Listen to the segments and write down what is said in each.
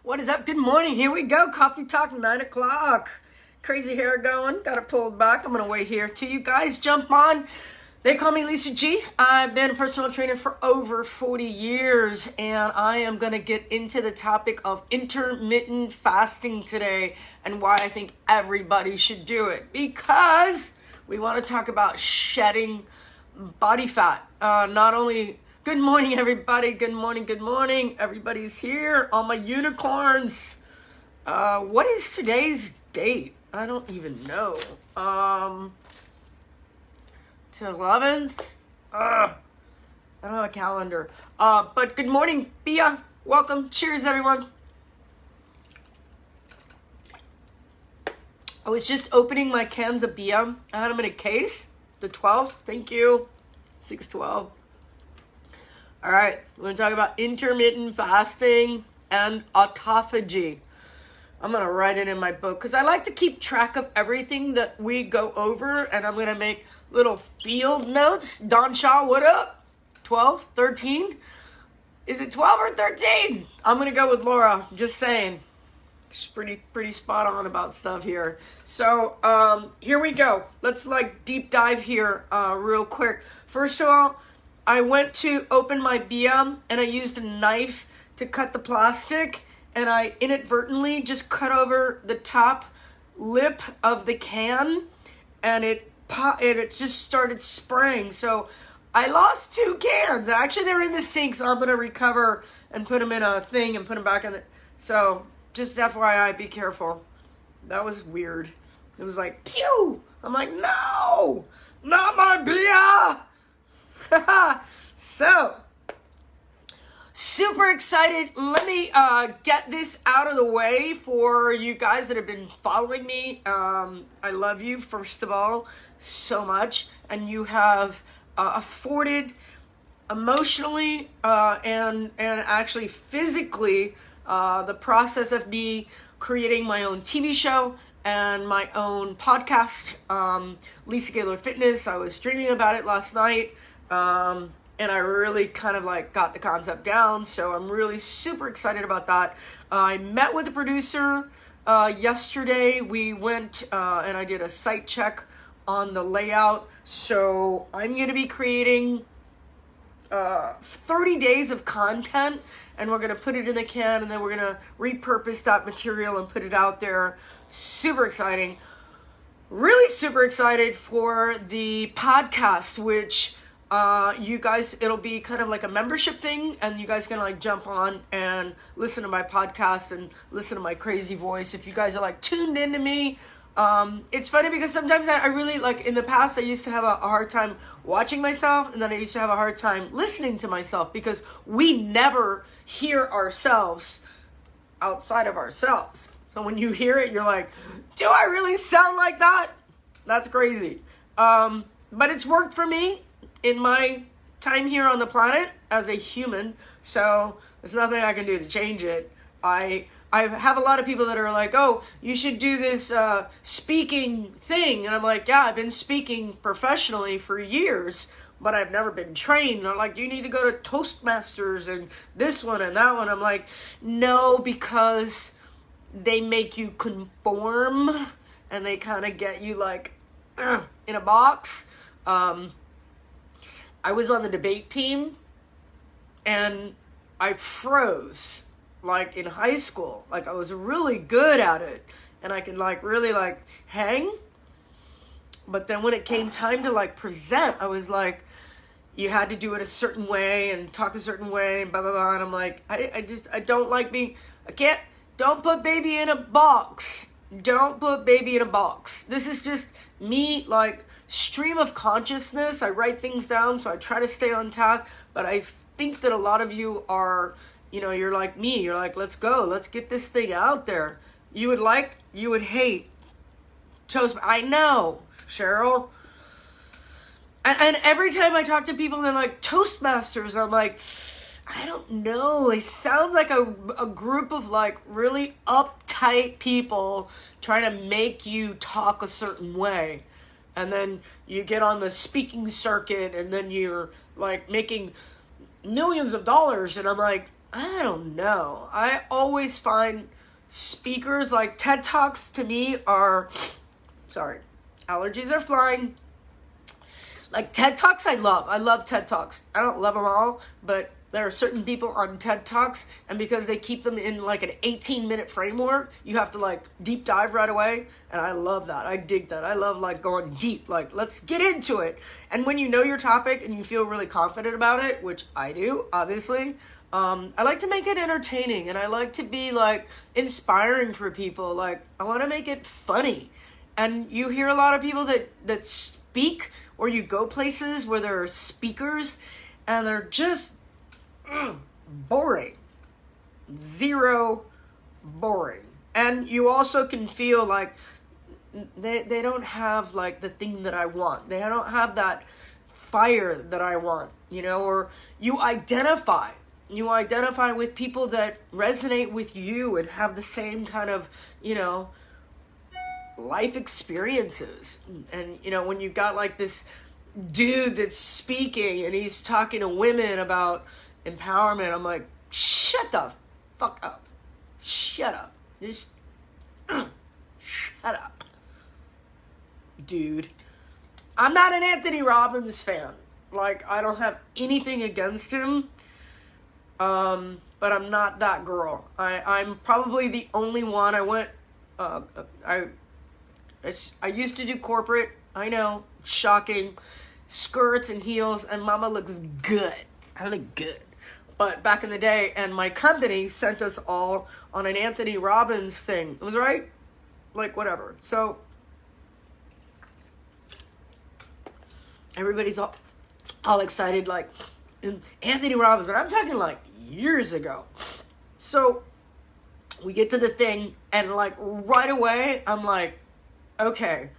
What is up? Good morning. Here we go. Coffee Talk, 9 o'clock. Crazy hair going. Got it pulled back. I'm going to wait here till you guys jump on. They call me Lisa G. I've been a personal trainer for over 40 years, and I am going to get into the topic of intermittent fasting today and why I think everybody should do it. Because we want to talk about shedding body fat. Not only... Good morning, everybody. Good morning. Good morning. Everybody's here. All my unicorns. What is today's date? I don't even know. It's the 11th. I don't have a calendar. But good morning, Bia. Welcome. Cheers, everyone. I was just opening my cans of Bia. I had them in a case. The 12th. Thank you. 612. All right, we're going to talk about intermittent fasting and autophagy. I'm going to write it in my book because I like to keep track of everything that we go over, and I'm going to make little field notes. Don Shaw, what up? 12, 13? Is it 12 or 13? I'm going to go with Laura, just saying. She's pretty spot on about stuff here. So here we go. Let's deep dive here real quick. First of all, I went to open my Bia and I used a knife to cut the plastic, and I inadvertently just cut over the top lip of the can, and it just started spraying. So I lost 2 cans. Actually, they were in the sink, so I'm going to recover and put them in a thing and put them back in the... So just FYI, be careful. That was weird. It was like, pew! I'm like, no! Not my Bia! So, super excited. Let me get this out of the way for you guys that have been following me. I love you, first of all, so much. And you have afforded emotionally and actually physically the process of me creating my own TV show and my own podcast, Lisa Gaylord Fitness. I was dreaming about it last night. And I really kind of got the concept down. So I'm really super excited about that. I met with the producer yesterday. We went and I did a site check on the layout. So I'm going to be creating 30 days of content, and we're going to put it in the can, and then we're going to repurpose that material and put it out there. Super exciting. Really super excited for the podcast, which... you guys, it'll be kind of like a membership thing, and you guys can jump on and listen to my podcast and listen to my crazy voice. If you guys are tuned into me, it's funny because sometimes I really in the past, I used to have a hard time watching myself, and then I used to have a hard time listening to myself because we never hear ourselves outside of ourselves. So when you hear it, you're like, do I really sound like that? That's crazy. But it's worked for me in my time here on the planet as a human, so there's nothing I can do to change it. I have a lot of people that are like, oh, you should do this speaking thing, and I'm like, yeah, I've been speaking professionally for years, but I've never been trained. They're like, you need to go to Toastmasters and this one and that one. I'm like, no, because they make you conform, and they kind of get you in a box. I was on the debate team, and I froze, in high school. I was really good at it, and I could, really, hang. But then when it came time to, present, I was you had to do it a certain way and talk a certain way and blah, blah, blah. And I'm like, I don't like being, don't put baby in a box. Don't put baby in a box. This is just me, stream of consciousness. I write things down, so I try to stay on task, but I think that a lot of you are, you're like me. You're like, let's go. Let's get this thing out there. You would hate Toast. I know, Cheryl. And every time I talk to people, they're like, Toastmasters. I'm like, I don't know. It sounds like a group of really uptight people trying to make you talk a certain way. And then you get on the speaking circuit, and then you're making millions of dollars, and I'm like, I don't know. I always find speakers like TED Talks to me are, sorry, allergies are flying. Like TED Talks I love. I love TED Talks. I don't love them all, but there are certain people on TED Talks, and because they keep them in like an 18-minute framework, you have to like deep dive right away, and I love that. I dig that. I love like going deep, like let's get into it. And when you know your topic and you feel really confident about it, which I do, obviously, I like to make it entertaining, and I like to be like inspiring for people. Like I want to make it funny. And you hear a lot of people that speak, or you go places where there are speakers and they're just boring. Zero boring. And you also can feel like they don't have like the thing that I want. They don't have that fire that I want, you know, or you identify with people that resonate with you and have the same kind of, you know, life experiences. And you know, when you got like this dude that's speaking and he's talking to women about empowerment, I'm like, shut the fuck up. Shut up. Just shut up, dude. I'm not an Anthony Robbins fan. Like, I don't have anything against him, but I'm not that girl. I'm probably the only one. I used to do corporate. I know, shocking. Skirts and heels, and mama looks good. I look good. But back in the day, and my company sent us all on an Anthony Robbins thing. It was right? Like, whatever. So, everybody's all excited, like, Anthony Robbins. And I'm talking, like, years ago. So, we get to the thing, and, like, right away, I'm like, okay,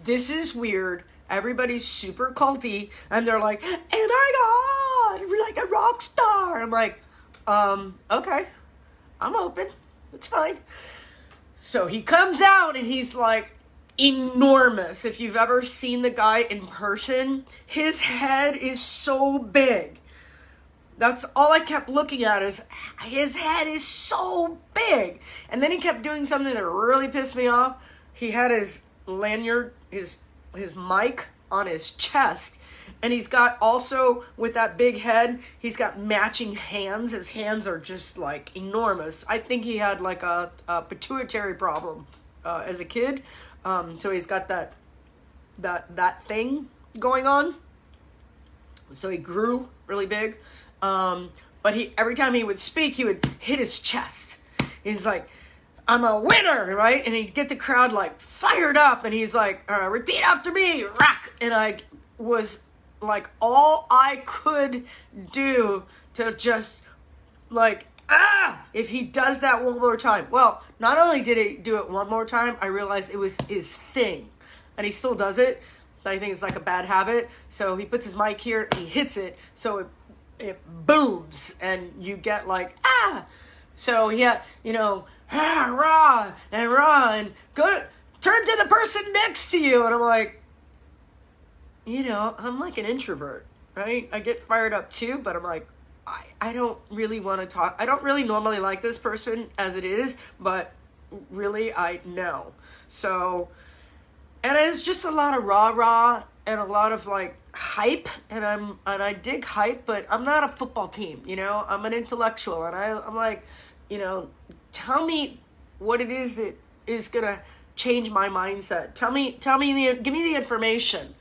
this is weird. Everybody's super culty, and they're like, oh my God, you're like a rock star. I'm like, okay, I'm open. It's fine. So he comes out, and he's like enormous. If you've ever seen the guy in person, his head is so big. That's all I kept looking at, is his head is so big. And then he kept doing something that really pissed me off. He had his lanyard, his mic on his chest, and he's got also, with that big head, he's got matching hands. His hands are just like enormous. I think he had like a pituitary problem as a kid, so he's got that thing going on, so he grew really big, but every time he would speak, he would hit his chest. He's like, I'm a winner, right? And he'd get the crowd like fired up, and he's like, repeat after me, rock. And I was like, all I could do to just like, if he does that one more time. Well, not only did he do it one more time, I realized it was his thing, and he still does it, but I think it's like a bad habit. So he puts his mic here, he hits it, so it booms, and you get like, So yeah, you know, rah, and go turn to the person next to you. And I'm like, you know, I'm like an introvert, right? I get fired up too, but I'm like, I don't really want to talk. I don't really normally like this person as it is, but really I know. So, and it's just a lot of rah and a lot of like hype, and I dig hype, but I'm not a football team, you know? I'm an intellectual, and I'm like, you know, tell me what it is that is gonna change my mindset. Give me the information,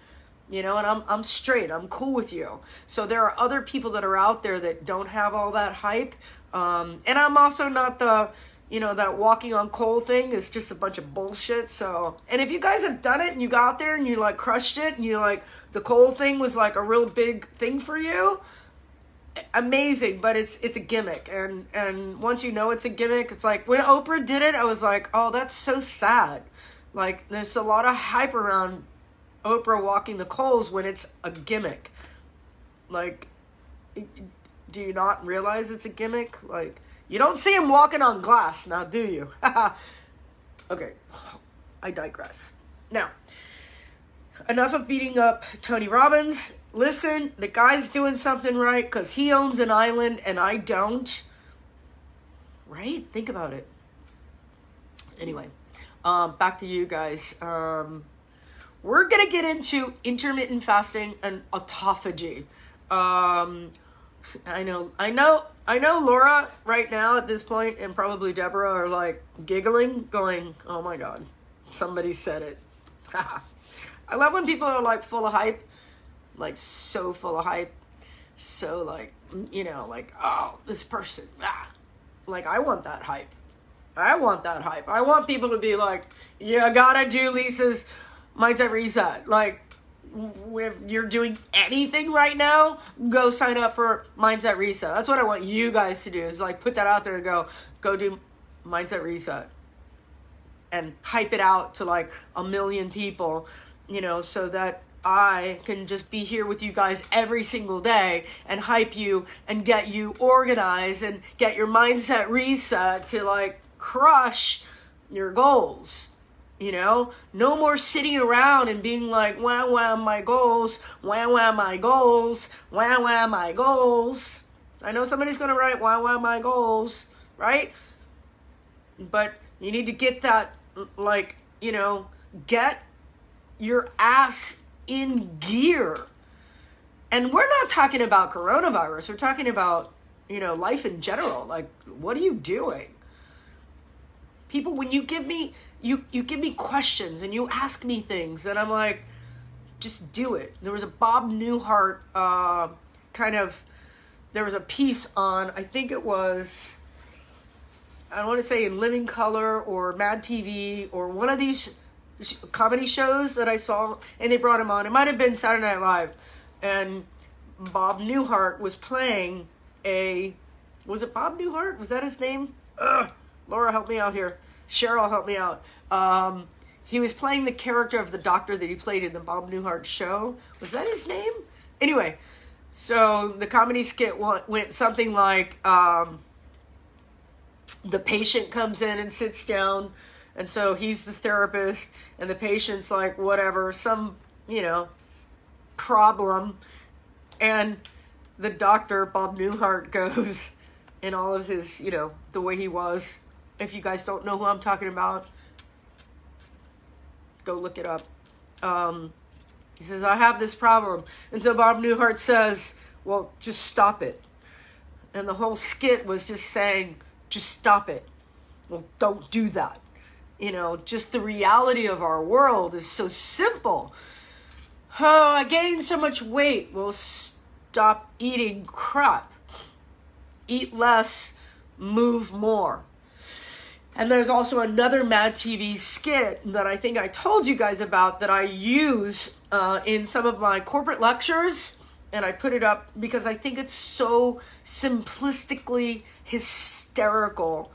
you know, and I'm straight. I'm cool with you. So there are other people that are out there that don't have all that hype, and I'm also not the, you know, that walking on coal thing is just a bunch of bullshit. So, and if you guys have done it and you got there and you like crushed it and you like the coal thing was like a real big thing for you, amazing, but it's a gimmick, and once you know it's a gimmick, it's like when Oprah did it, I was like, oh, that's so sad. Like, there's a lot of hype around Oprah walking the coals when it's a gimmick. Like, do you not realize it's a gimmick? Like, you don't see him walking on glass now, do you? Okay, I digress. Now, enough of beating up Tony Robbins. Listen, the guy's doing something right because he owns an island and I don't. right? Think about it. Anyway, back to you guys. We're going to get into intermittent fasting and autophagy. I know Laura right now at this point, and probably Deborah, are like giggling, going, oh my God, somebody said it. I love when people are like full of hype, like so full of hype. So like, like, oh, this person, like I want that hype. I want people to be like, you gotta do Lisa's Mindset Reset. Like, if you're doing anything right now, go sign up for Mindset Reset. That's what I want you guys to do, is like put that out there and go do Mindset Reset. And hype it out to like 1 million people, so that I can just be here with you guys every single day and hype you and get you organized and get your mindset reset to like crush your goals. No more sitting around and being like, wah, my goals, wah, my goals, wah, my goals. I know somebody's going to write, wah, my goals, right? But you need to get that, like, get your ass in gear. And we're not talking about coronavirus. We're talking about, life in general. Like, what are you doing? People, when you give me, you give me questions and you ask me things, and I'm like, just do it. There was a Bob Newhart there was a piece on, I think it was, I don't want to say in Living Color or Mad TV or one of these comedy shows that I saw, and they brought him on. It might have been Saturday Night Live, and Bob Newhart was playing was it Bob Newhart? Was that his name? Laura, help me out here. Cheryl, help me out. He was playing the character of the doctor that he played in the Bob Newhart show. Was that his name? Anyway, so the comedy skit went something like, the patient comes in and sits down, and so he's the therapist, and the patient's like, whatever, some, problem, and the doctor, Bob Newhart, goes in all of his, the way he was. If you guys don't know who I'm talking about, go look it up. He says, I have this problem. And so Bob Newhart says, well, just stop it. And the whole skit was just saying, just stop it. Well, don't do that. Just the reality of our world is so simple. Oh, I gained so much weight. Well, stop eating crap. Eat less, move more. And there's also another Mad TV skit that I think I told you guys about that I use in some of my corporate lectures. And I put it up because I think it's so simplistically hysterical.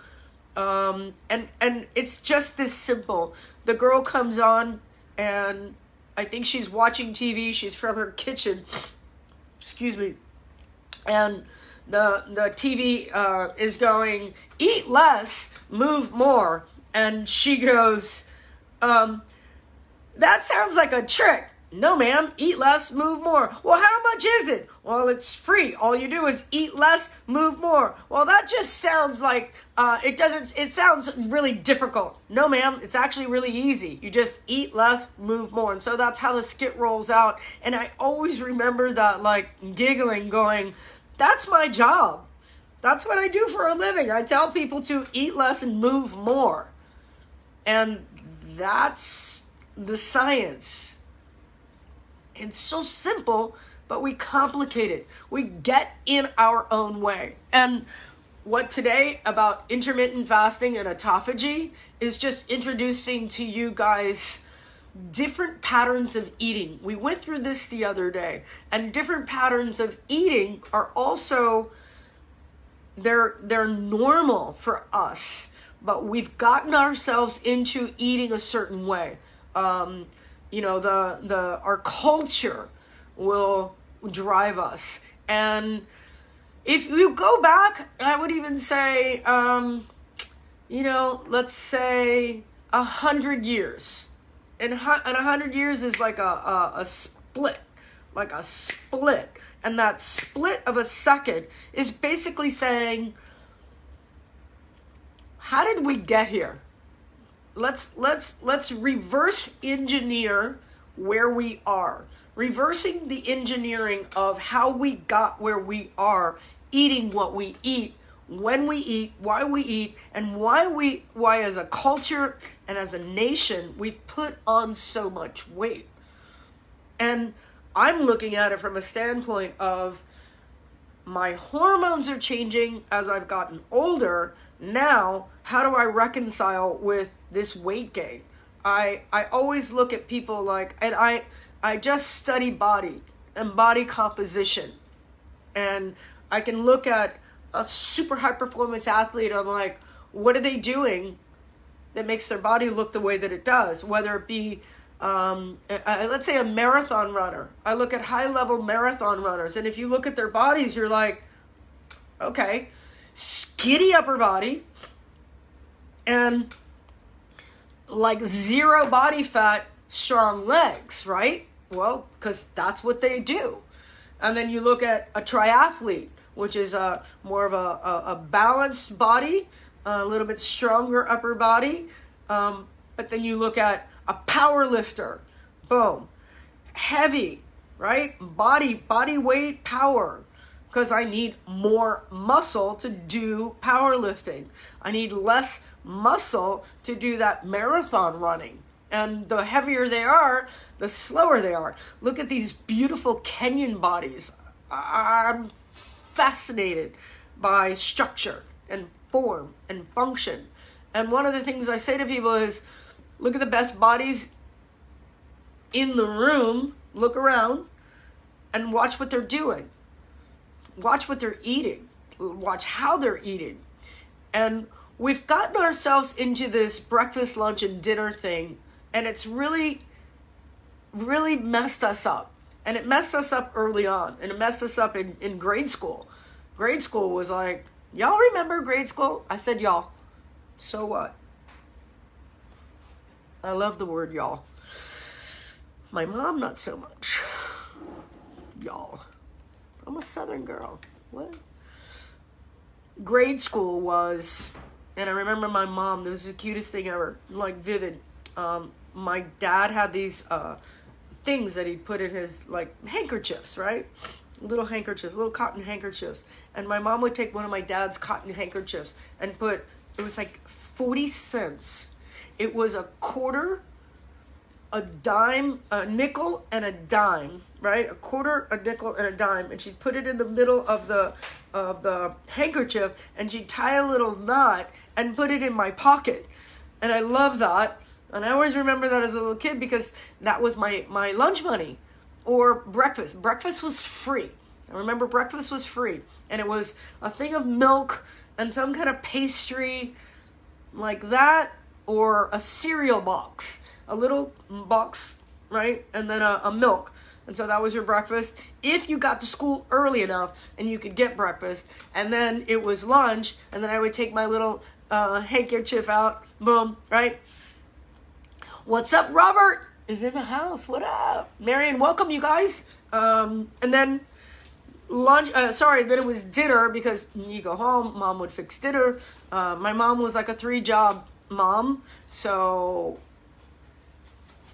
And it's just this simple. The girl comes on, and I think she's watching TV. She's from her kitchen. Excuse me. And the TV is going, eat less, move more. And she goes, that sounds like a trick. No, ma'am, eat less, move more. Well, how much is it? Well, it's free. All you do is eat less, move more. Well, that just sounds like, it sounds really difficult. No, ma'am, it's actually really easy. You just eat less, move more. And so that's how the skit rolls out. And I always remember that, like, giggling, going, that's my job. That's what I do for a living. I tell people to eat less and move more. And that's the science. It's so simple, but we complicate it. We get in our own way. And what today about intermittent fasting and autophagy is just introducing to you guys different patterns of eating. We went through this the other day, and different patterns of eating are also, they're normal for us, but we've gotten ourselves into eating a certain way. Our culture will drive us. And if you go back, I would even say, let's say 100 years. And 100 years is like a split, And that split of a second is basically saying how did we get here? Let's reverse engineer where we are. Reversing the engineering of how we got where we are, eating what we eat, when we eat, why we eat, and why as a culture and as a nation we've put on so much weight. And I'm looking at it from a standpoint of my hormones are changing as I've gotten older. Now, how do I reconcile with this weight gain? I always look at people like, and I just study body and body composition. And I can look at a super high performance athlete. I'm like, what are they doing that makes their body look the way that it does? Whether it be, let's say a marathon runner. I look at high level marathon runners. And if you look at their bodies, you're like, okay, skinny upper body and like zero body fat, strong legs, right? Well, because that's what they do. And then you look at a triathlete, which is more of a balanced body, a little bit stronger upper body. But then you look at a power lifter, boom, heavy, right? Body weight, power, because I need more muscle to do powerlifting. I need less muscle to do that marathon running. And the heavier they are, the slower they are. Look at these beautiful Kenyan bodies. I'm fascinated by structure and form and function. And one of the things I say to people is, look at the best bodies in the room, look around, and watch what they're doing. Watch what they're eating. Watch how they're eating. And we've gotten ourselves into this breakfast, lunch, and dinner thing, and it's really, really messed us up. And it messed us up early on, and it messed us up in grade school. Grade school was like, y'all remember grade school? I said y'all. So what? I love the word y'all. My mom, not so much. Y'all. I'm a Southern girl. What? Grade school was, and I remember my mom, this was the cutest thing ever, like vivid. My dad had these things that he'd put in his, like, handkerchiefs, right? Little handkerchiefs, little cotton handkerchiefs. And my mom would take one of my dad's cotton handkerchiefs and put, it was like 40 cents. It was a quarter, a dime, a nickel, and a dime, right? A quarter, a nickel, and a dime. And she'd put it in the middle of the handkerchief, and she'd tie a little knot and put it in my pocket. And I love that. And I always remember that as a little kid because that was my lunch money. Or breakfast. Breakfast was free. I remember breakfast was free. And it was a thing of milk and some kind of pastry like that, or a cereal box. A little box, right? And then a milk. And so that was your breakfast. If you got to school early enough and you could get breakfast. And then it was lunch. And then I would take my little handkerchief out. Boom, right? What's up, Robert? Is in the house. What up? Marion, welcome, you guys. And then lunch, then it was dinner because you go home, mom would fix dinner. My mom was like a 3-job mom. So,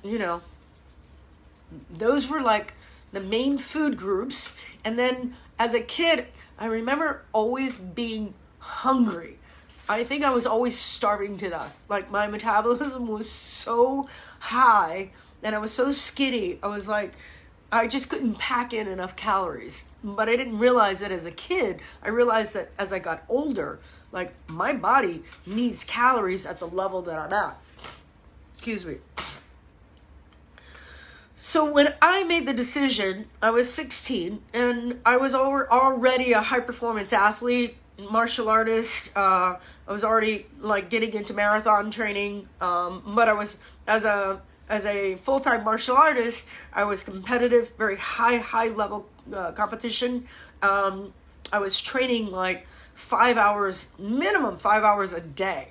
you know, those were like the main food groups. And then as a kid, I remember always being hungry. I think I was always starving to death. Like my metabolism was so high and I was so skinny. I was like, I just couldn't pack in enough calories. But I didn't realize that as a kid. I realized that as I got older, like my body needs calories at the level that I'm at. Excuse me. So when I made the decision, I was 16 and I was already a high performance athlete, martial artist. I was already like getting into marathon training. But I was, as a full-time martial artist, I was competitive, very high level competition. I was training like 5 hours, minimum 5 hours a day,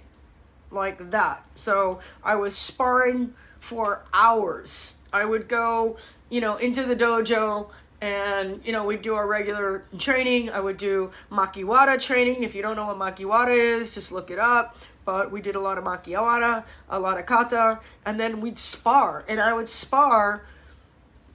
like that. So I was sparring for hours. I would go, into the dojo And, we'd do our regular training. I would do Makiwara training. If you don't know what Makiwara is, just look it up. But we did a lot of Makiwara, a lot of Kata, and then we'd spar. And I would spar,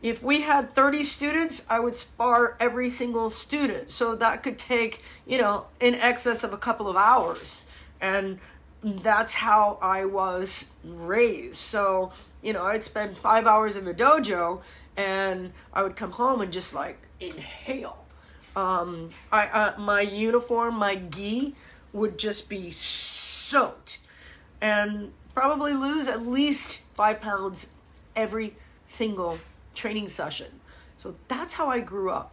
if we had 30 students, I would spar every single student. So that could take, in excess of a couple of hours. And that's how I was raised. So, I'd spend 5 hours in the dojo, and I would come home and just inhale. My uniform, my gi would just be soaked, and probably lose at least 5 pounds every single training session. So that's how I grew up.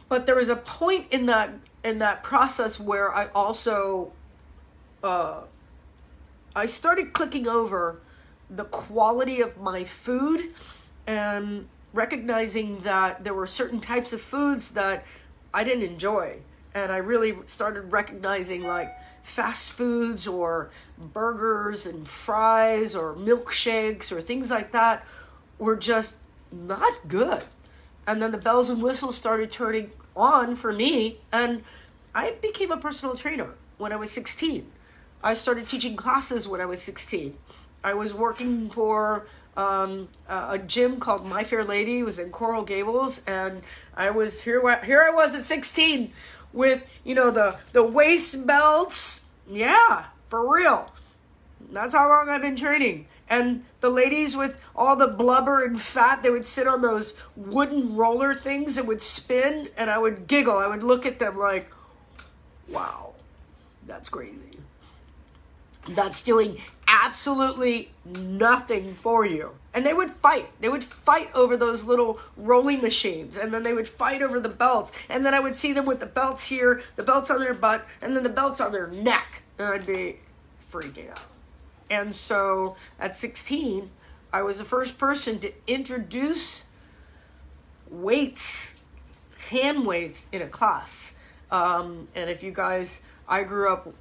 But there was a point in that process where I also I started clicking over the quality of my food and recognizing that there were certain types of foods that I didn't enjoy. And I really started recognizing fast foods or burgers and fries or milkshakes or things like that were just not good. And then the bells and whistles started turning on for me, and I became a personal trainer when I was 16. I started teaching classes when I was 16. I was working for a gym called My Fair Lady. It was in Coral Gables, and I was here I was at 16 with the waist belts. Yeah, for real. That's how long I've been training. And the ladies with all the blubber and fat, they would sit on those wooden roller things that would spin, and I would giggle. I would look at them like, wow, that's crazy. That's doing absolutely nothing for you. And they would fight. They would fight over those little rolling machines. And then they would fight over the belts. And then I would see them with the belts here, the belts on their butt, and then the belts on their neck. And I'd be freaking out. And so at 16, I was the first person to introduce weights, hand weights, in a class. And if you guys, I grew up,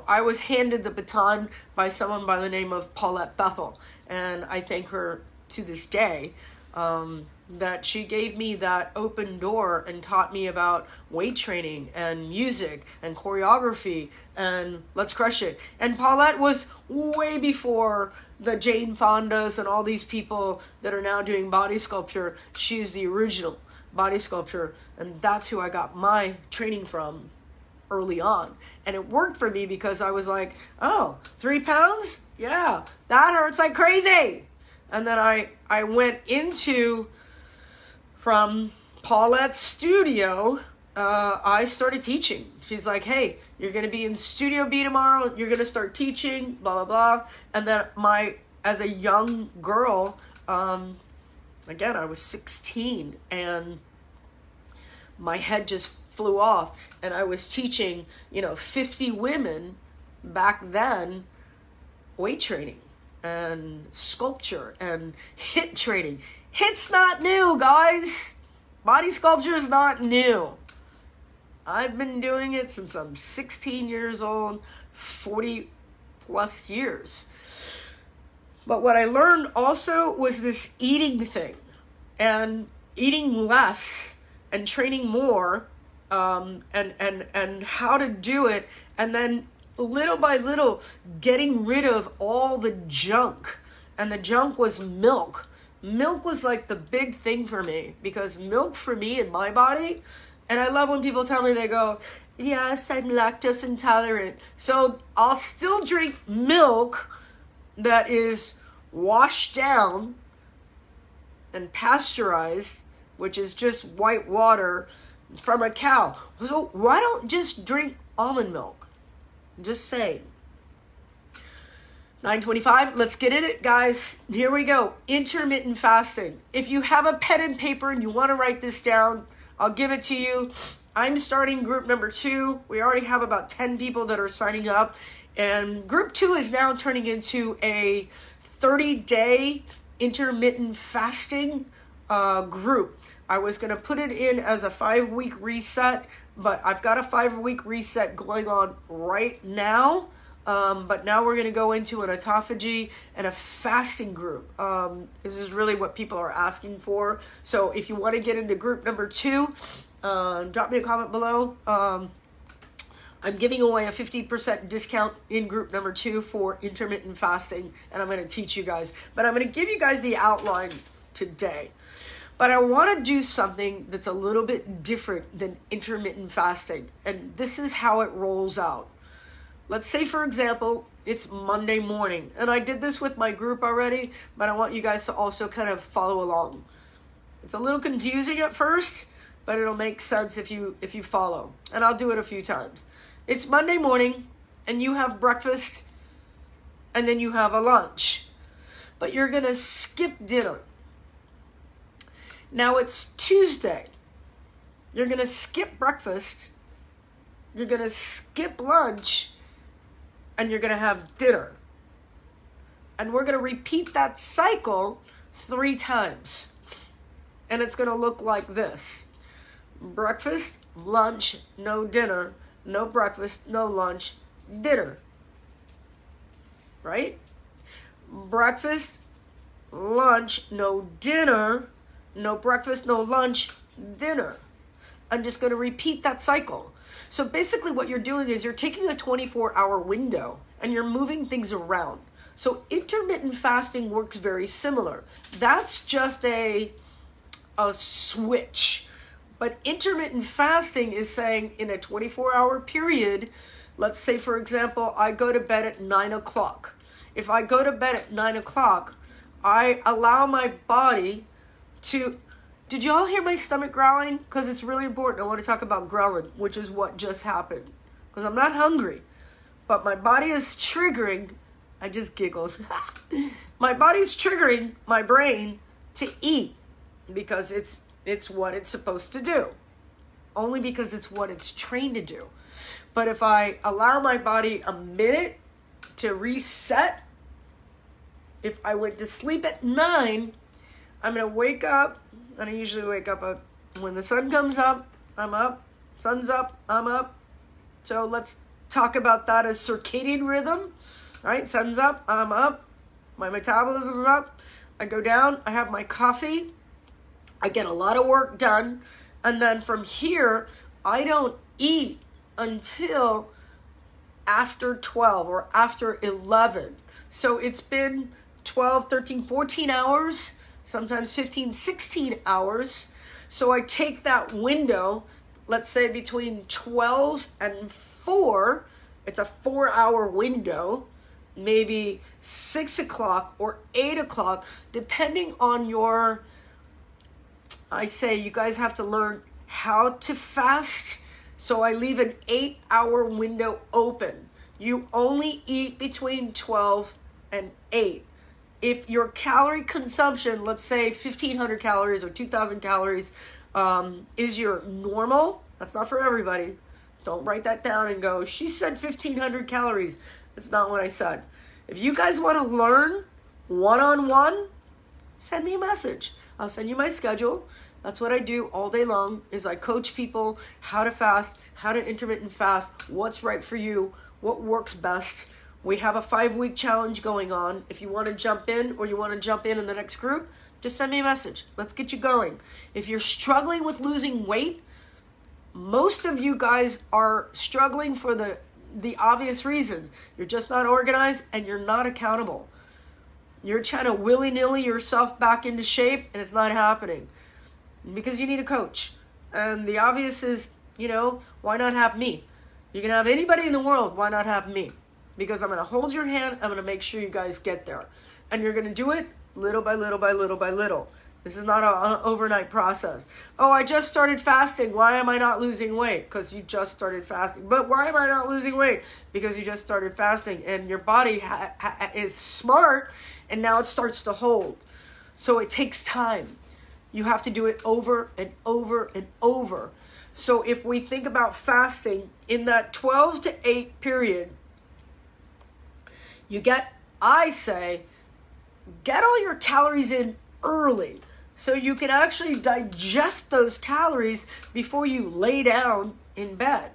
I was handed the baton by someone by the name of Paulette Bethel. And I thank her to this day that she gave me that open door and taught me about weight training and music and choreography and Let's Crush It. And Paulette was way before the Jane Fondas and all these people that are now doing body sculpture. She's the original body sculptor, and that's who I got my training from early on. And it worked for me because I was like, oh, 3 pounds? Yeah, that hurts like crazy. And then I went into, from Paulette's studio, I started teaching. She's like, hey, you're going to be in Studio B tomorrow. You're going to start teaching, blah, blah, blah. And then as a young girl, again, I was 16, and my head just flew off, and I was teaching, 50 women back then weight training and sculpture and HIIT training. HIIT's not new, guys. Body sculpture is not new. I've been doing it since I'm 16 years old, 40 plus years. But what I learned also was this eating thing, and eating less and training more, and how to do it, and then little by little getting rid of all the junk. And the junk was milk. Milk was like the big thing for me, because milk for me in my body, and I love when people tell me, they go, yes, I'm lactose intolerant. So I'll still drink milk that is washed down and pasteurized, which is just white water from a cow. So why don't just drink almond milk? Just saying. 9:25, let's get in it, guys. Here we go. Intermittent fasting. If you have a pen and paper and you want to write this down, I'll give it to you. I'm starting group number 2. We already have about 10 people that are signing up. And group 2 is now turning into a 30-day intermittent fasting group. I was going to put it in as a 5-week reset, but I've got a 5-week reset going on right now. But now we're going to go into an autophagy and a fasting group. This is really what people are asking for. So if you want to get into group number 2, drop me a comment below. I'm giving away a 50% discount in group number 2 for intermittent fasting, and I'm going to teach you guys. But I'm going to give you guys the outline today. But I want to do something that's a little bit different than intermittent fasting, and this is how it rolls out. Let's say, for example, it's Monday morning, and I did this with my group already, but I want you guys to also kind of follow along. It's a little confusing at first, but it'll make sense if you follow, and I'll do it a few times. It's Monday morning, and you have breakfast, and then you have a lunch, but you're going to skip dinner. Now it's Tuesday. You're going to skip breakfast, you're going to skip lunch, and you're going to have dinner. And we're going to repeat that cycle 3 times. And it's going to look like this. Breakfast, lunch, no dinner. No breakfast, no lunch, dinner. Right? Breakfast, lunch, no dinner. No breakfast, no lunch, dinner. I'm just going to repeat that cycle. So basically what you're doing is you're taking a 24-hour window and you're moving things around. So intermittent fasting works very similar. That's just a switch. But intermittent fasting is saying in a 24-hour period, let's say, for example, I go to bed at 9 o'clock. If I go to bed at 9 o'clock, I allow my body to... Did you all hear my stomach growling? Because it's really important. I want to talk about growling, which is what just happened. Because I'm not hungry, but my body is triggering... I just giggled. My body's triggering my brain to eat because it's what it's supposed to do. Only because it's what it's trained to do. But if I allow my body a minute to reset, if I went to sleep at 9, I'm going to wake up, and I usually wake up when the sun comes up, I'm up. Sun's up, I'm up. So let's talk about that as circadian rhythm. All right, sun's up, I'm up. My metabolism is up. I go down, I have my coffee. I get a lot of work done, and then from here, I don't eat until after 12 or after 11. So it's been 12, 13, 14 hours, sometimes 15, 16 hours. So I take that window, let's say between 12 and 4, it's a 4-hour window, maybe 6 o'clock or 8 o'clock, depending on your... I say you guys have to learn how to fast. So I leave an 8-hour window open. You only eat between 12 and 8. If your calorie consumption, let's say 1,500 calories or 2,000 calories, is your normal, that's not for everybody. Don't write that down and go, she said 1,500 calories. That's not what I said. If you guys want to learn one-on-one, send me a message. I'll send you my schedule. That's what I do all day long, is I coach people how to fast, how to intermittent fast, what's right for you, what works best. We have a 5-week challenge going on. If you want to jump in or you want to jump in the next group, just send me a message. Let's get you going. If you're struggling with losing weight, most of you guys are struggling for the obvious reason. You're just not organized and you're not accountable. You're trying to willy-nilly yourself back into shape, and it's not happening because you need a coach. And the obvious is, why not have me? You can have anybody in the world. Why not have me? Because I'm going to hold your hand. I'm going to make sure you guys get there. And you're going to do it little by little by little by little. This is not an overnight process. Oh, I just started fasting. Why am I not losing weight? Because you just started fasting. But why am I not losing weight? Because you just started fasting. And your body is smart, and now it starts to hold. So it takes time. You have to do it over and over and over. So if we think about fasting in that 12 to 8 period, I say, get all your calories in early so you can actually digest those calories before you lay down in bed.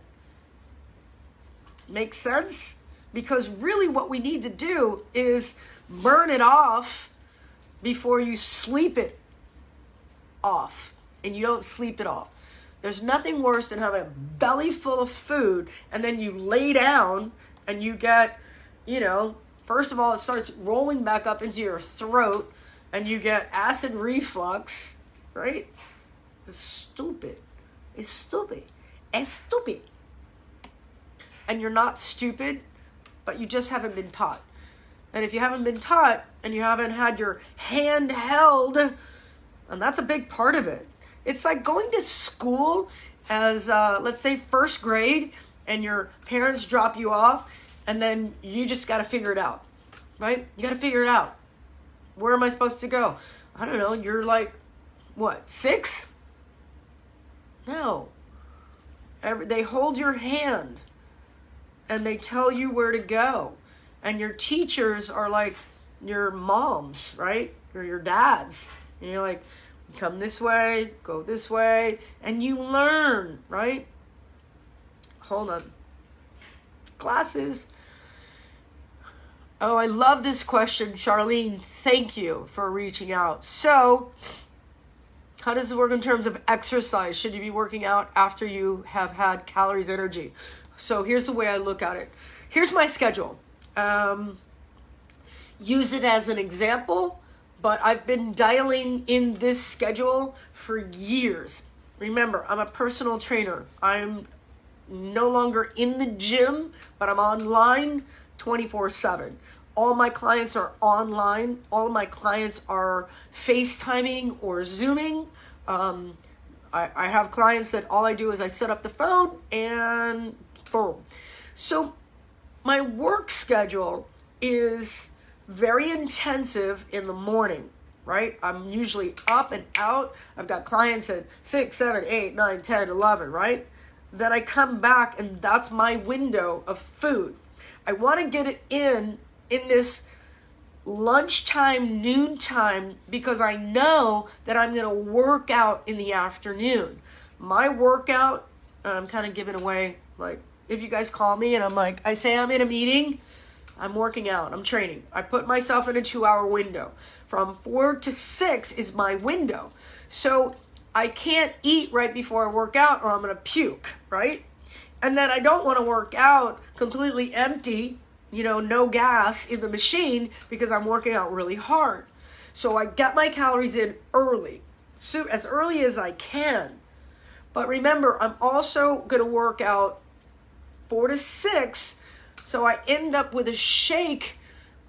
Make sense? because really what we need to do is burn it off before you sleep it off, and you don't sleep it off. There's nothing worse than having a belly full of food and then you lay down and you get, first of all, it starts rolling back up into your throat and you get acid reflux, right? It's stupid. It's stupid. It's stupid. And you're not stupid, but you just haven't been taught. And if you haven't been taught and you haven't had your hand held, and that's a big part of it. It's like going to school as, let's say, first grade, and your parents drop you off, and then you just got to figure it out, right? You got to figure it out. Where am I supposed to go? I don't know. You're like, what, 6? No. They hold your hand, and they tell you where to go. And your teachers are like your moms, right? Or your dads. And you're like, come this way, go this way, and you learn, right? Hold on. Glasses. Oh, I love this question, Charlene. Thank you for reaching out. So, how does it work in terms of exercise? Should you be working out after you have had calories, energy? So here's the way I look at it. Here's my schedule. Use it as an example, but I've been dialing in this schedule for years. Remember, I'm a personal trainer. I'm no longer in the gym, but I'm online 24/7. All my clients are online. All of my clients are FaceTiming or Zooming. I have clients that all I do is I set up the phone and boom. So my work schedule is very intensive in the morning, right? I'm usually up and out. I've got clients at 6, 7, 8, 9, 10, 11, right? Then I come back and that's my window of food. I want to get it in this lunchtime, noontime, because I know that I'm going to work out in the afternoon. My workout, I'm kind of giving away, like, if you guys call me and I'm like, I say I'm in a meeting, I'm working out, I'm training. I put myself in a 2-hour window. From 4 to 6 is my window. So I can't eat right before I work out or I'm going to puke, right? And then I don't want to work out completely empty, no gas in the machine because I'm working out really hard. So I get my calories in early, so as early as I can. But remember, I'm also going to work out 4 to 6, so I end up with a shake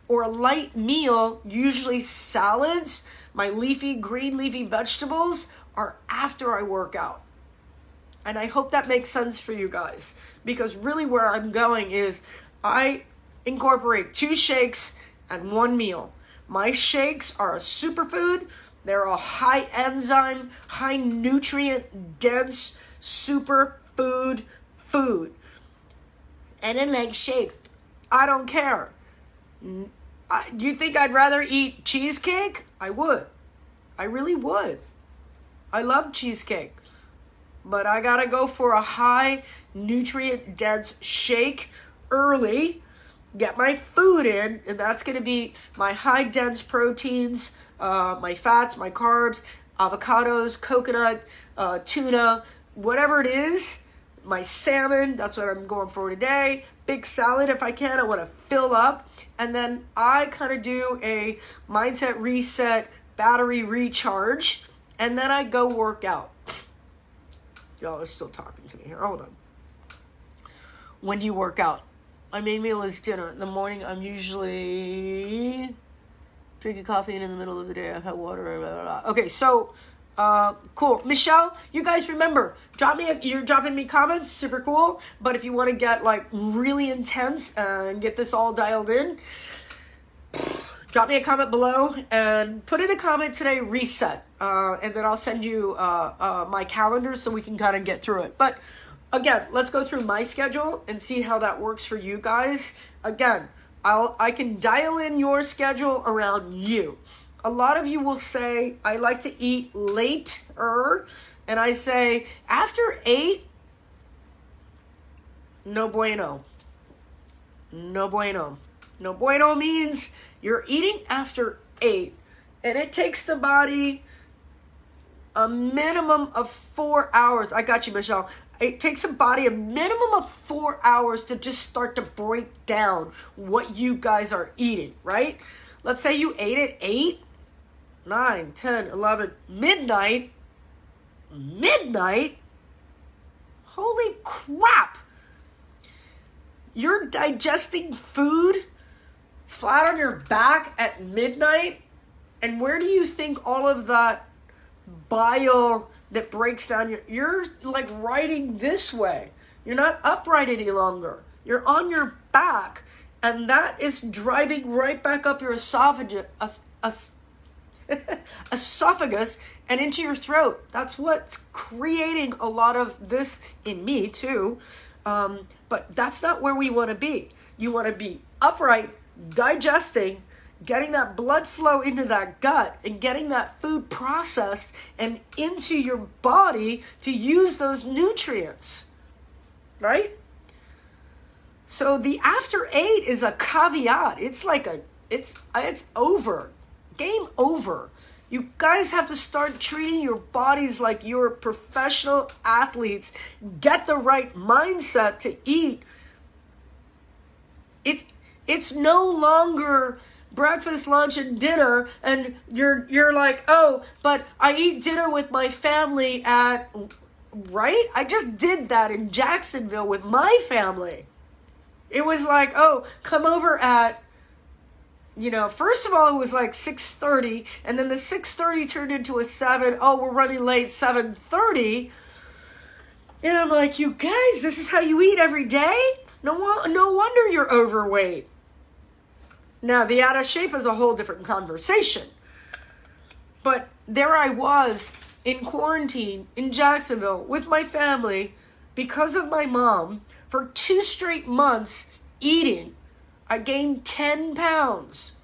or a light meal, usually salads. My green leafy vegetables are after I work out. And I hope that makes sense for you guys, because really where I'm going is I incorporate 2 shakes and 1 meal. My shakes are a superfood. They're a high enzyme, high nutrient dense superfood food. And I like shakes. I don't care. You think I'd rather eat cheesecake? I would. I really would. I love cheesecake. But I gotta go for a high nutrient dense shake early, get my food in, and that's gonna be my high dense proteins, my fats, my carbs, avocados, coconut, tuna, whatever it is, my salmon, that's what I'm going for today. Big salad if I can, I wanna fill up. And then I kind of do a mindset reset, battery recharge, and then I go work out. Y'all are still talking to me here. Hold on. When do you work out? My main meal is dinner. In the morning, I'm usually drinking coffee, and in the middle of the day, I have water. Blah, blah, blah. Okay, so cool. Michelle, you guys remember, you're dropping me comments, super cool. But if you want to get like really intense and get this all dialed in, drop me a comment below and put in the comment today, reset. And then I'll send you my calendar so we can kind of get through it. But again, let's go through my schedule and see how that works for you guys. Again, I can dial in your schedule around you. A lot of you will say, I like to eat later. And I say, after 8, no bueno. no bueno. No bueno means you're eating after 8, and it takes the body a minimum of 4 hours. I got you, Michelle. It takes a body a minimum of 4 hours to just start to break down what you guys are eating, right? Let's say you ate at 8, 9, 10, 11, midnight. Holy crap. You're digesting food flat on your back at midnight. And where do you think all of that bile that breaks down, you're like riding this way. You're not upright any longer. You're on your back, and that is driving right back up your esophagus and into your throat. That's what's creating a lot of this in me too. But that's not where we want to be. You want to be upright, digesting, getting that blood flow into that gut and getting that food processed and into your body to use those nutrients, right? So the after 8 is a caveat. It's like it's over. Game over. You guys have to start treating your bodies like you're professional athletes. Get the right mindset to eat. It's no longer breakfast, lunch, and dinner, and you're like, oh, but I eat dinner with my family at, right? I just did that in Jacksonville with my family. It was like, oh, come over at, first of all, it was like 6:30, and then the 6:30 turned into a 7. Oh, we're running late, 7:30. And I'm like, you guys, this is how you eat every day? No wonder you're overweight. Now, the out of shape is a whole different conversation. But there I was in quarantine in Jacksonville with my family because of my mom for 2 straight months eating. I gained 10 pounds.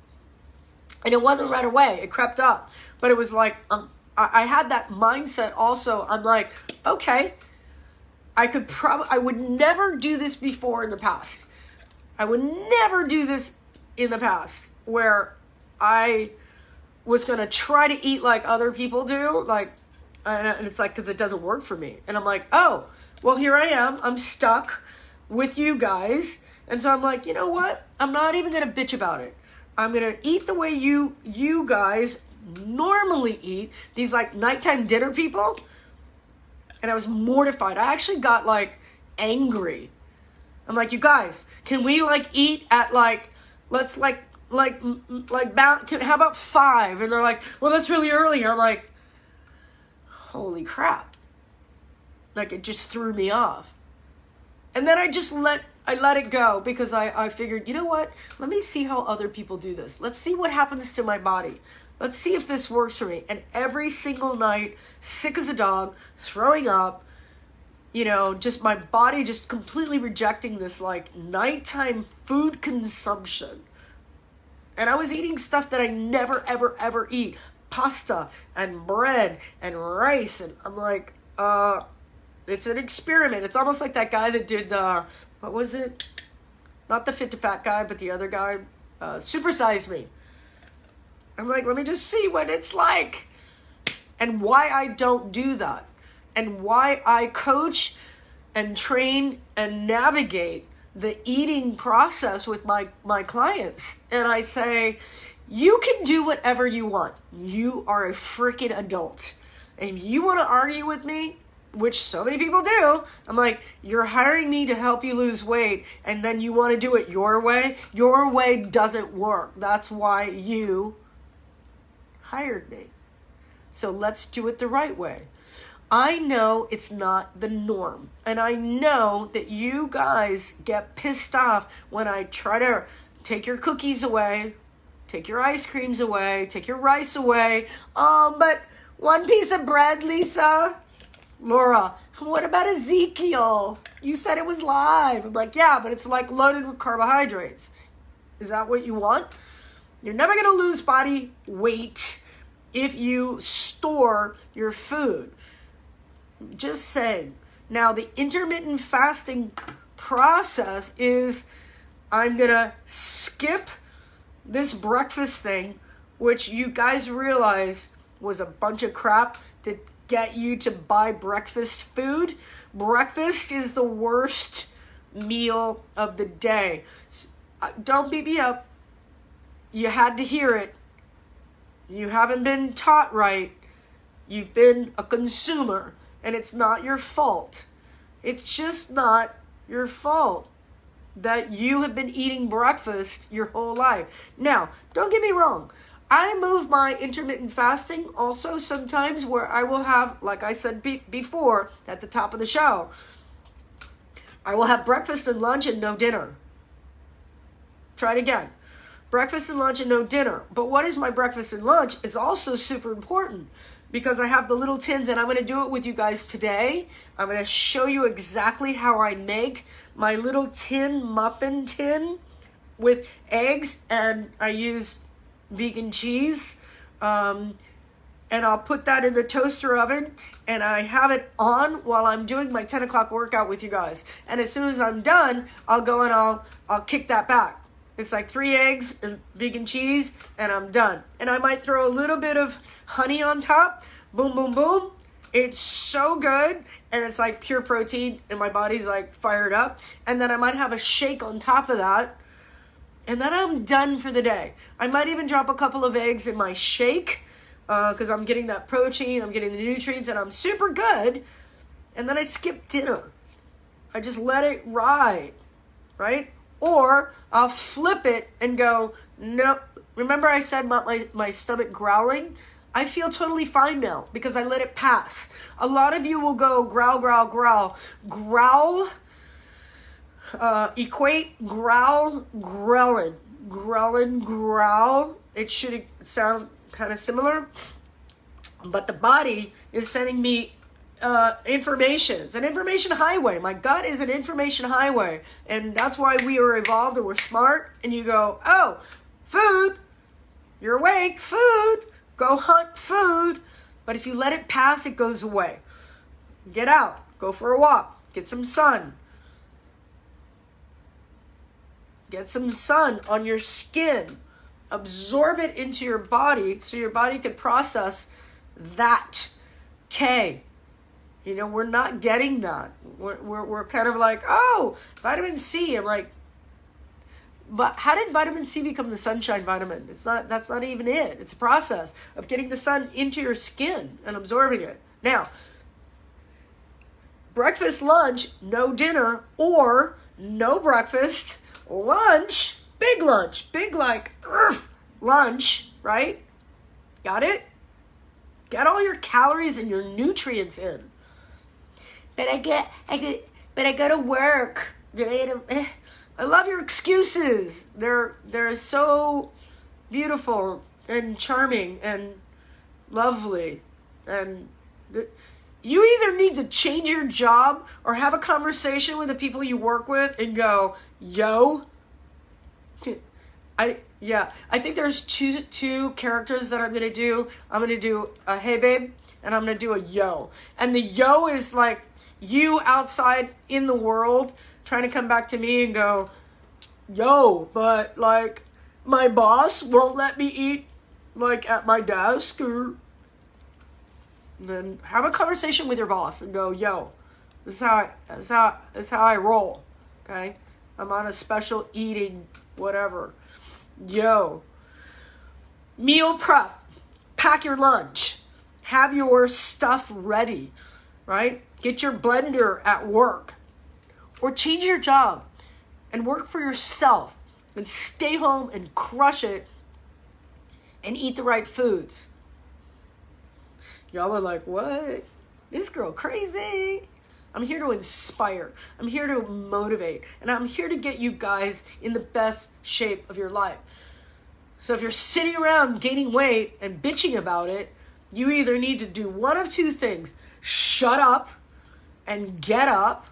And it wasn't right away. It crept up. But it was like, I had that mindset also. I'm like, okay, I would never do this before in the past. I would never do this in the past where I was going to try to eat like other people do. And it's like, because it doesn't work for me. And I'm like, oh, well, here I am. I'm stuck with you guys. And so I'm like, you know what? I'm not even going to bitch about it. I'm going to eat the way you guys normally eat. These like nighttime dinner people. And I was mortified. I actually got like angry. I'm like, you guys, can we like eat at like, let's how about 5? And they're like, well, that's really early. I'm like, holy crap. Like it just threw me off. And then I let it go because I figured, you know what? Let me see how other people do this. Let's see what happens to my body. Let's see if this works for me. And every single night, sick as a dog, throwing up, just my body just completely rejecting this like nighttime food consumption. And I was eating stuff that I never, ever, ever eat. Pasta and bread and rice. And I'm like, it's an experiment. It's almost like that guy that did, what was it? Not the Fit to Fat guy, but the other guy. Super Size Me. I'm like, let me just see what it's like. And why I don't do that. And why I coach and train and navigate the eating process with my clients. And I say, you can do whatever you want. You are a freaking adult. And if you want to argue with me, which so many people do, I'm like, you're hiring me to help you lose weight, and then you want to do it your way? Your way doesn't work. That's why you hired me. So let's do it the right way. I know it's not the norm. And I know that you guys get pissed off when I try to take your cookies away, take your ice creams away, take your rice away. But 1 piece of bread, Lisa. Laura, what about Ezekiel? You said it was live. I'm like, yeah, but it's like loaded with carbohydrates. Is that what you want? You're never going to lose body weight if you store your food. Just saying. Now, the intermittent fasting process is I'm gonna skip this breakfast thing, which you guys realize was a bunch of crap to get you to buy breakfast food. Breakfast is the worst meal of the day. Don't beat me up. You had to hear it. You haven't been taught right. You've been a consumer, and it's not your fault. It's just not your fault that you have been eating breakfast your whole life. Now, don't get me wrong. I move my intermittent fasting also sometimes where I will have, like I said before at the top of the show, I will have breakfast and lunch and no dinner. Try it again. Breakfast and lunch and no dinner. But what is my breakfast and lunch is also super important because I have the little tins, and I'm going to do it with you guys today. I'm going to show you exactly how I make my little muffin tin with eggs, and I use vegan cheese. And I'll put that in the toaster oven, and I have it on while I'm doing my 10 o'clock workout with you guys. And as soon as I'm done, I'll go and I'll kick that back. It's like 3 eggs and vegan cheese, and I'm done. And I might throw a little bit of honey on top. Boom, boom, boom. It's so good, and it's like pure protein, and my body's like fired up. And then I might have a shake on top of that, and then I'm done for the day. I might even drop a couple of eggs in my shake because I'm getting that protein, I'm getting the nutrients, and I'm super good. And then I skip dinner. I just let it ride, right? Or I'll flip it and go, no. Remember I said about my stomach growling? I feel totally fine now because I let it pass. A lot of you will go growl, growl, growl. Growl, equate growl, growling. Growling, growl. It should sound kind of similar. But the body is sending me information. It's an information highway. My gut is an information highway. And that's why we are evolved and we're smart. And you go, oh, food. You're awake. Food. Go hunt food. But if you let it pass, it goes away. Get out. Go for a walk. Get some sun. Get some sun on your skin. Absorb it into your body so your body can process that. Okay. You know, we're not getting that. We're kind of like, oh, vitamin C. I'm like, but how did vitamin C become the sunshine vitamin? That's not even it. It's a process of getting the sun into your skin and absorbing it. Now, breakfast, lunch, no dinner, or no breakfast, lunch, big like lunch, right? Got it? Get all your calories and your nutrients in. But I go to work. I love your excuses. They're so beautiful and charming and lovely. And you either need to change your job or have a conversation with the people you work with and go, yo. I think there's two characters that I'm gonna do. I'm gonna do a hey babe, and I'm gonna do a yo. And the yo is like you outside in the world trying to come back to me and go, yo, but like my boss won't let me eat like at my desk, or then have a conversation with your boss and go, yo, this is how I roll. Okay? I'm on a special eating whatever. Yo. Meal prep. Pack your lunch. Have your stuff ready, right? Get your blender at work. Or change your job and work for yourself and stay home and crush it and eat the right foods. Y'all are like, what? This girl crazy. I'm here to inspire. I'm here to motivate. And I'm here to get you guys in the best shape of your life. So if you're sitting around gaining weight and bitching about it, you either need to do one of two things. Shut up and get up,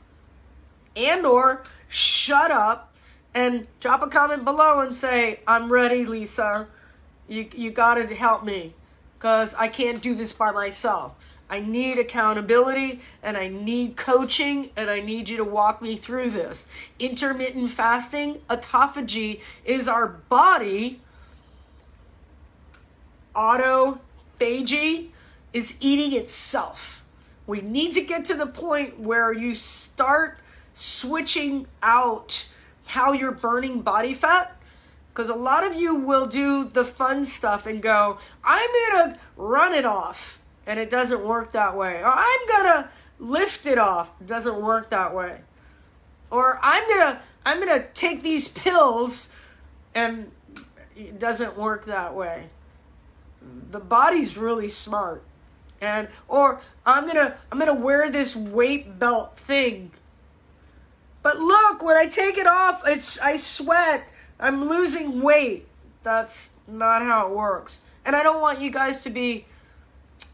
and or shut up and drop a comment below and say, I'm ready, Lisa. You got to help me because I can't do this by myself. I need accountability, and I need coaching, and I need you to walk me through this. Intermittent fasting, autophagy, is our body. Autophagy is eating itself. We need to get to the point where you start switching out how you're burning body fat. Because a lot of you will do the fun stuff and go, I'm going to run it off. And it doesn't work that way. Or I'm going to lift it off. It doesn't work that way. Or I'm going to take these pills, and it doesn't work that way. The body's really smart. Or I'm going to wear this weight belt thing. But look, when I take it off, I sweat. I'm losing weight. That's not how it works. And I don't want you guys to be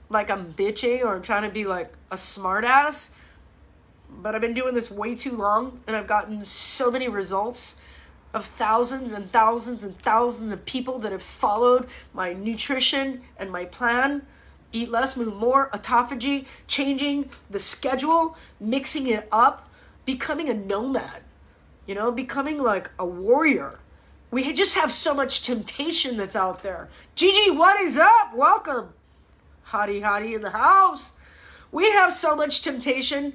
like I'm bitching or I'm trying to be like a smart ass. But I've been doing this way too long, and I've gotten so many results of thousands and thousands and thousands of people that have followed my nutrition and my plan. Eat less, move more, autophagy, changing the schedule, mixing it up, becoming a nomad, becoming like a warrior. We just have so much temptation that's out there. Gigi, what is up? Welcome. Hottie in the house. We have so much temptation.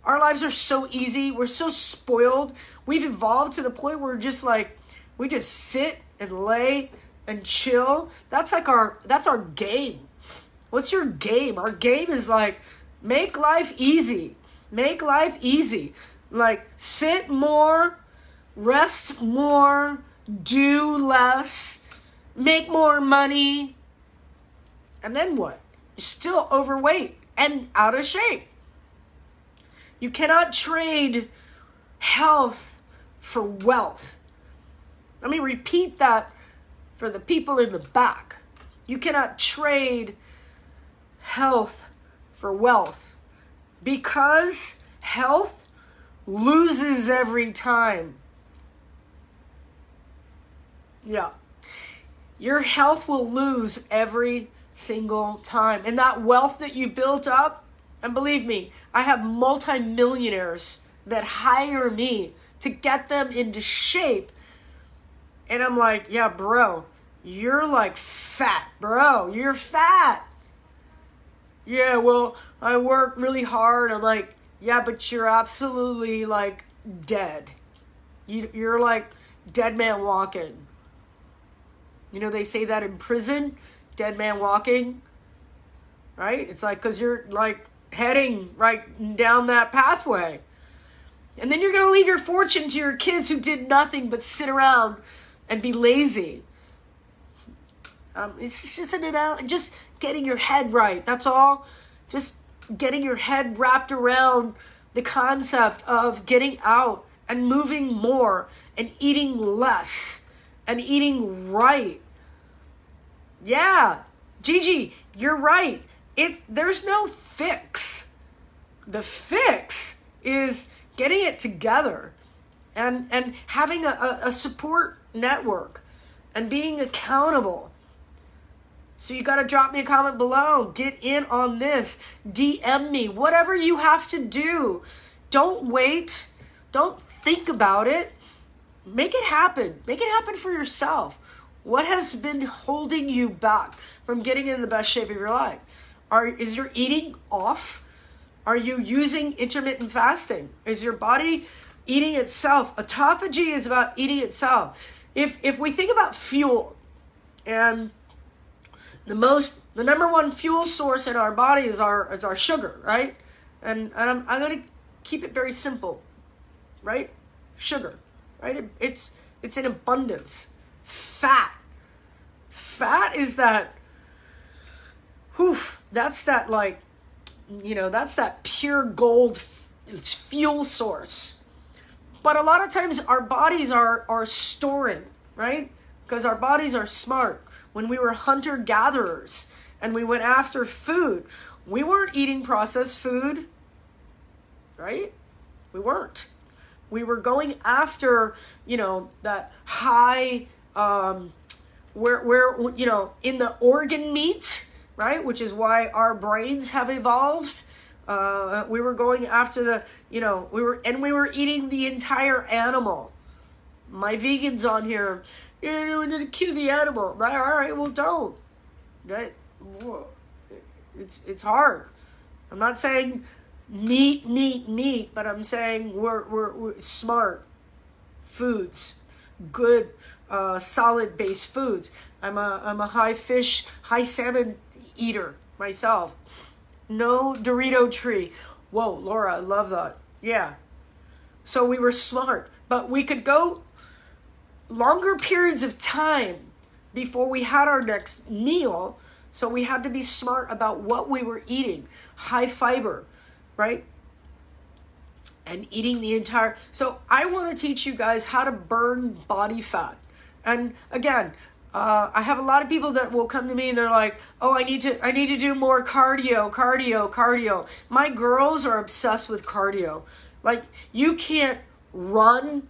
Our lives are so easy. We're so spoiled. We've evolved to the point where we just sit and lay and chill. That's our game. What's your game? Our game is like, make life easy. Make life easy. Like, sit more, rest more, do less, make more money. And then what? You're still overweight and out of shape. You cannot trade health for wealth. Let me repeat that for the people in the back. You cannot trade health for wealth, because health loses every time. Yeah. Your health will lose every single time. And that wealth that you built up, and believe me, I have multimillionaires that hire me to get them into shape. And I'm like, yeah, bro, you're like fat, bro. You're fat. Yeah, well, I work really hard. I'm like, yeah, but you're absolutely like dead. You're like dead man walking. They say that in prison, dead man walking, right? It's like, because you're like heading right down that pathway. And then you're going to leave your fortune to your kids who did nothing but sit around and be lazy. It's just getting your head right. That's all. Just getting your head wrapped around the concept of getting out and moving more and eating less and eating right. Yeah, Gigi, you're right. There's no fix. The fix is getting it together and having a support network and being accountable. So you got to drop me a comment below. Get in on this. DM me. Whatever you have to do. Don't wait. Don't think about it. Make it happen. Make it happen for yourself. What has been holding you back from getting in the best shape of your life? Is your eating off? Are you using intermittent fasting? Is your body eating itself? Autophagy is about eating itself. If we think about fuel, and the number one fuel source in our body is our sugar, right? And I'm going to keep it very simple, right? Sugar, right? It's in abundance. Fat is that. That's that that's that pure gold fuel source. But a lot of times our bodies are storing, right? Because our bodies are smart. When we were hunter-gatherers and we went after food, we weren't eating processed food, right? We weren't. We were going after, that high, where in the organ meat, right? Which is why our brains have evolved. We were going after the, we were eating the entire animal. My vegans on here, we need to kill the animal. All right, well, don't. It's hard. I'm not saying meat, but I'm saying we're smart foods, good, solid based foods. I'm a high fish, high salmon eater myself. No Dorito tree. Whoa, Laura, I love that. Yeah. So we were smart, but we could go longer periods of time before we had our next meal. So we had to be smart about what we were eating. High fiber, right? And eating the entire... So I want to teach you guys how to burn body fat. And again, I have a lot of people that will come to me and they're like, oh, I need to do more cardio. My girls are obsessed with cardio. Like, you can't run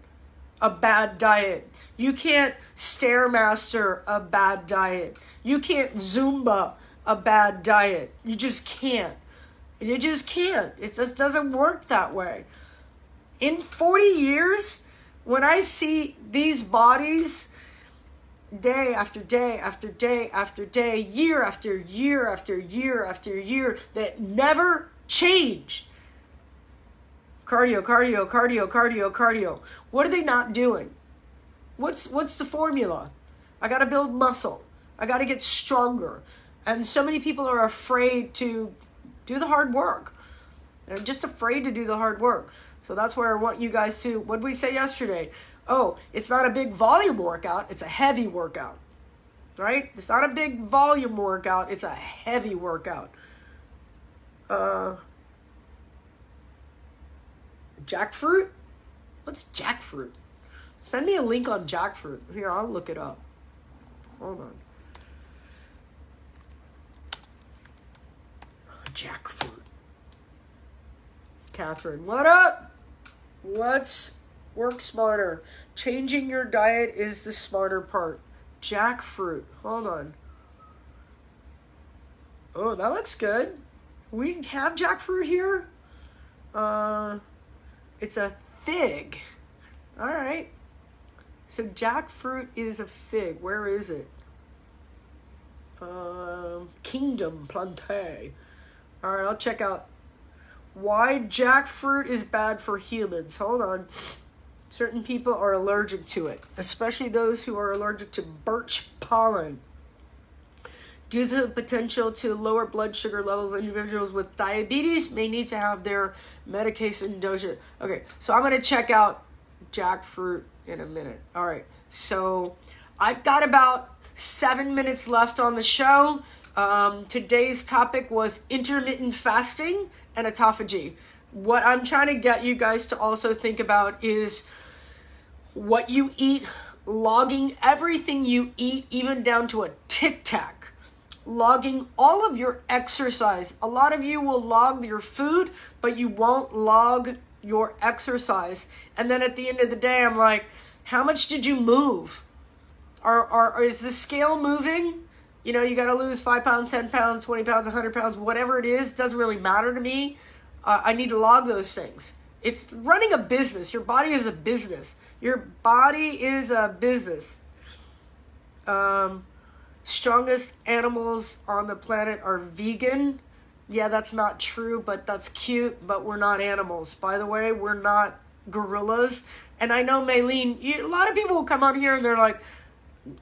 a bad diet. You can't Stairmaster a bad diet. You can't Zumba a bad diet. You just can't. You just can't. It just doesn't work that way. In 40 years, when I see these bodies day after day after day after day, year after year after year after year, that never change. Cardio. What are they not doing? What's the formula? I got to build muscle. I got to get stronger. And so many people are afraid to do the hard work. They're just afraid to do the hard work. So that's where I want you guys to, what did we say yesterday? Oh, it's not a big volume workout. It's a heavy workout, right? It's not a big volume workout. It's a heavy workout. Jackfruit? What's jackfruit? Send me a link on jackfruit. Here, I'll look it up. Hold on. Jackfruit. Catherine, what up? Let's work smarter. Changing your diet is the smarter part. Jackfruit. Hold on. Oh, that looks good. We have jackfruit here? It's a fig. All right. So jackfruit is a fig. Where is it? Kingdom Planté. All right, I'll check out why jackfruit is bad for humans. Hold on. Certain people are allergic to it, especially those who are allergic to birch pollen. Due to the potential to lower blood sugar levels, individuals with diabetes may need to have their medication dosage. Okay, so I'm going to check out jackfruit in a minute. All right, so I've got about 7 minutes left on the show. Today's topic was intermittent fasting and autophagy. What I'm trying to get you guys to also think about is what you eat, logging everything you eat, even down to a Tic Tac. Logging all of your exercise. A lot of you will log your food, but you won't log your exercise. And then at the end of the day, I'm like, how much did you move? Is the scale moving? You know, you got to lose 5 pounds, 10 pounds, 20 pounds, 100 pounds, whatever it is. Doesn't really matter to me. I need to log those things. It's running a business. Your body is a business. Your body is a business. Strongest animals on the planet are vegan. Yeah, that's not true, but that's cute, but we're not animals. By the way, we're not gorillas. And I know, Maylene, a lot of people will come on here and they're like,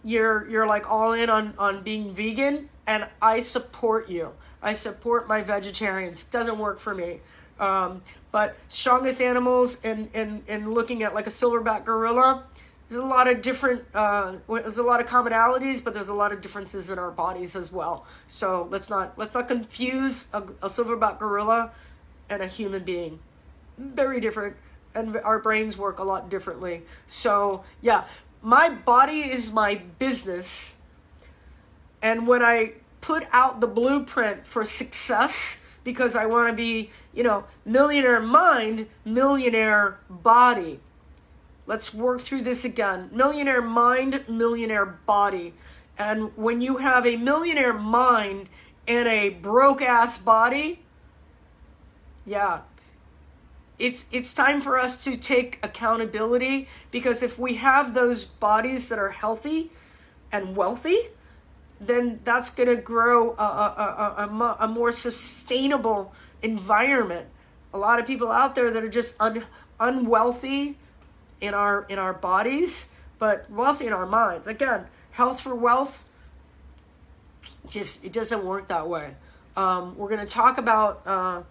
you're like all in on being vegan, and I support you. I support my vegetarians. It doesn't work for me. But strongest animals and looking at like a silverback gorilla, there's a lot of different, there's a lot of commonalities, but there's a lot of differences in our bodies as well. So let's not confuse a silverback gorilla and a human being. Very different, and our brains work a lot differently. So yeah, my body is my business, and when I put out the blueprint for success, because I want to be, millionaire mind, millionaire body. Let's work through this again. Millionaire mind, millionaire body. And when you have a millionaire mind and a broke ass body, yeah, it's time for us to take accountability, because if we have those bodies that are healthy and wealthy, then that's going to grow a more sustainable environment. A lot of people out there that are just unwealthy in our bodies, but wealthy in our minds. Again, health for wealth, it doesn't work that way. We're going to talk about,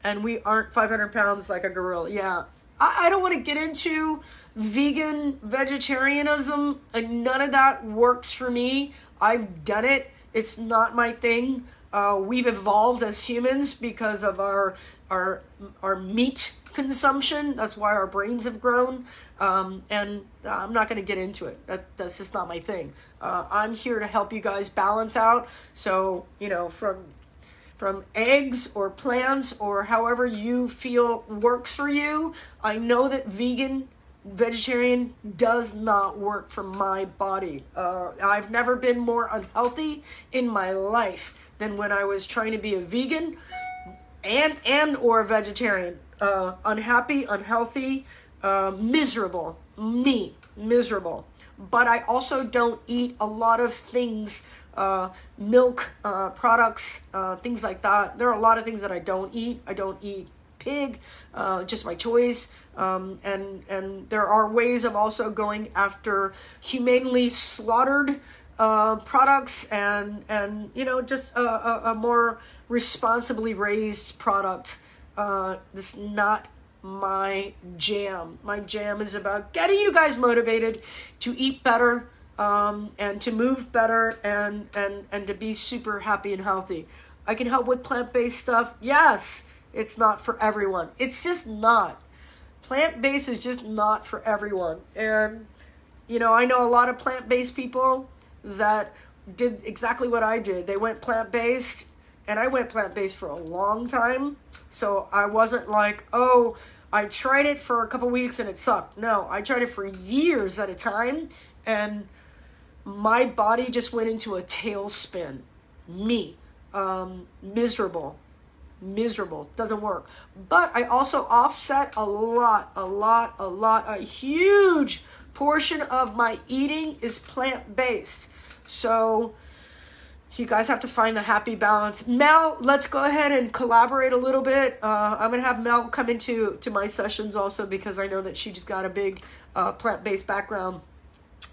and we aren't 500 pounds like a gorilla. Yeah. I don't want to get into vegan vegetarianism. None of that works for me. I've done it. It's not my thing. We've evolved as humans because of our meat consumption. That's why our brains have grown. And I'm not going to get into it. That's just not my thing. I'm here to help you guys balance out. So, from eggs or plants or however you feel works for you. I know that vegetarian does not work for my body. I've never been more unhealthy in my life than when I was trying to be a vegan and or a vegetarian. Unhappy, unhealthy, miserable. Miserable. But I also don't eat a lot of things, milk products, things like that. There are a lot of things that I don't eat. I don't eat pig, just my choice. And there are ways of also going after humanely slaughtered products and just a more responsibly raised product. This is not my jam. My jam is about getting you guys motivated to eat better, and to move better, and to be super happy and healthy. I can help with plant-based stuff. Yes, it's not for everyone. It's just not. Plant-based is just not for everyone. And, I know a lot of plant-based people that did exactly what I did. They went plant-based, and I went plant-based for a long time. So I wasn't like, oh, I tried it for a couple weeks and it sucked. No, I tried it for years at a time, and my body just went into a tailspin. Miserable, doesn't work. But I also offset a huge portion of my eating is plant-based. So you guys have to find the happy balance. Mel, let's go ahead and collaborate a little bit. I'm going to have Mel come into my sessions also, because I know that she just got a big plant-based background.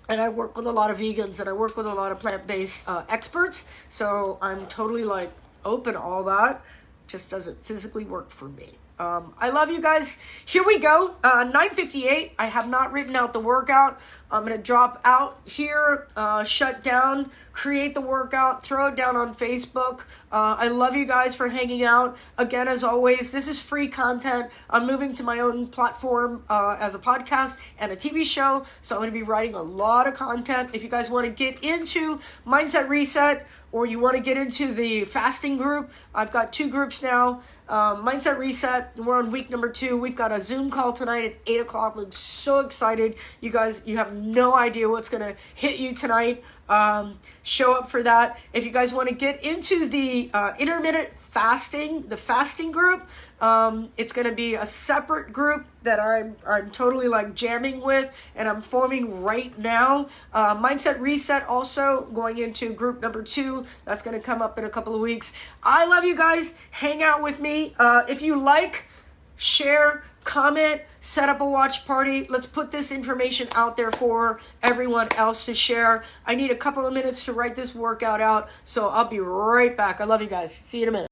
And I work with a lot of vegans, and I work with a lot of plant-based experts. So I'm totally open to all that. Just doesn't physically work for me. I love you guys. Here we go. 9:58. I have not written out the workout. I'm going to drop out here, shut down, create the workout, throw it down on Facebook. I love you guys for hanging out. Again, as always, this is free content. I'm moving to my own platform as a podcast and a TV show. So I'm going to be writing a lot of content. If you guys want to get into Mindset Reset, or you want to get into the fasting group, I've got 2 groups now. Mindset Reset, we're on week number 2. We've got a Zoom call tonight at 8 o'clock. I'm so excited. You guys, you have no idea what's going to hit you tonight. Show up for that. If you guys want to get into the intermittent fasting, the fasting group, it's going to be a separate group that I'm totally jamming with, and I'm forming right now. Mindset Reset also going into group number 2. That's going to come up in a couple of weeks. I love you guys. Hang out with me. If you like, share, comment, set up a watch party. Let's put this information out there for everyone else to share. I need a couple of minutes to write this workout out, so I'll be right back. I love you guys. See you in a minute.